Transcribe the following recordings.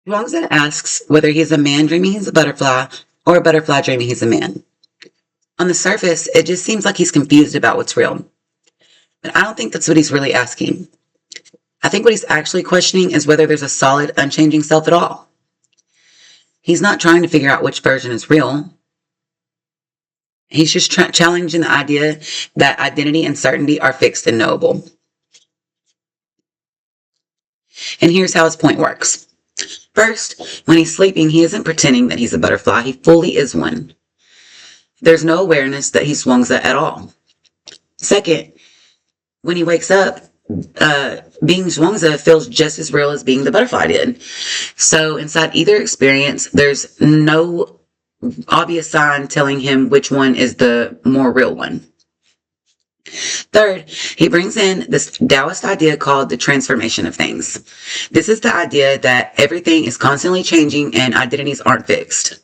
Zhuangzi asks whether he's a man dreaming he's a butterfly or a butterfly dreaming he's a man. On the surface, it just seems like he's confused about what's real. But I don't think that's what he's really asking. I think what he's actually questioning is whether there's a solid, unchanging self at all. He's not trying to figure out which version is real. He's just challenging the idea that identity and certainty are fixed and knowable. And here's how his point works. First, when he's sleeping, he isn't pretending that he's a butterfly. He fully is one. There's no awareness that he's Zhuangzi at all. Second, when he wakes up, being Zhuangzi feels just as real as being the butterfly did. So inside either experience, there's no obvious sign telling him which one is the more real one. Third, he brings in this Taoist idea called the transformation of things. This is the idea that everything is constantly changing and identities aren't fixed.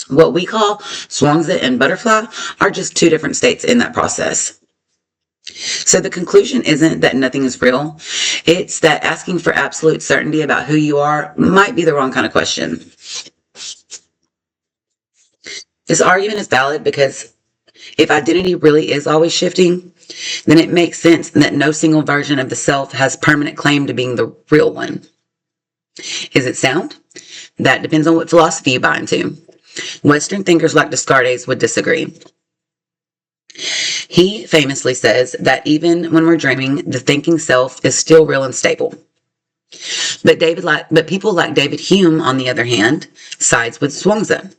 What we call Zhuangzi and butterfly are just two different states in that process. So the conclusion isn't that nothing is real. It's that asking for absolute certainty about who you are might be the wrong kind of question. This argument is valid because if identity really is always shifting, then it makes sense that no single version of the self has permanent claim to being the real one. Is it sound? That depends on what philosophy you buy into. Western thinkers like Descartes would disagree. He famously says that even when we're dreaming, the thinking self is still real and stable. But people like David Hume, on the other hand, sides with Zhuangzi,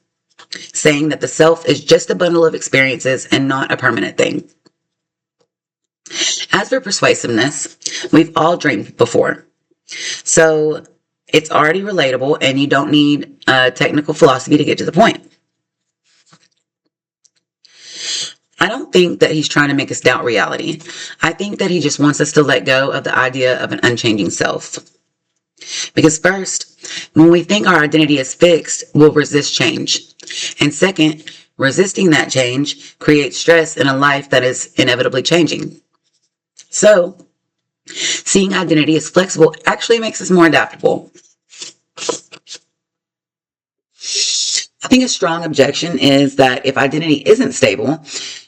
saying that the self is just a bundle of experiences and not a permanent thing. As for persuasiveness, we've all dreamed before. So it's already relatable and you don't need technical philosophy to get to the point. I don't think that he's trying to make us doubt reality. I think that he just wants us to let go of the idea of an unchanging self. Because first, when we think our identity is fixed, we'll resist change. And second, resisting that change creates stress in a life that is inevitably changing. So, seeing identity as flexible actually makes us more adaptable. I think a strong objection is that if identity isn't stable,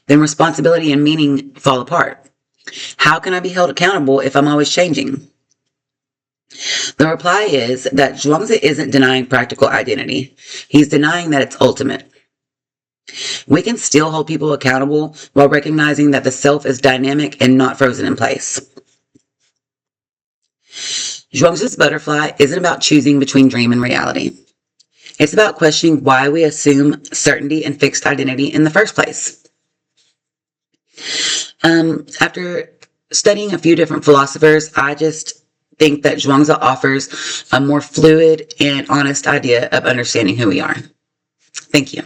then responsibility and meaning fall apart. How can I be held accountable if I'm always changing? The reply is that Zhuangzi isn't denying practical identity. He's denying that it's ultimate. We can still hold people accountable while recognizing that the self is dynamic and not frozen in place. Zhuangzi's butterfly isn't about choosing between dream and reality. It's about questioning why we assume certainty and fixed identity in the first place. After studying a few different philosophers, I just think that Zhuangzi offers a more fluid and honest idea of understanding who we are. Thank you.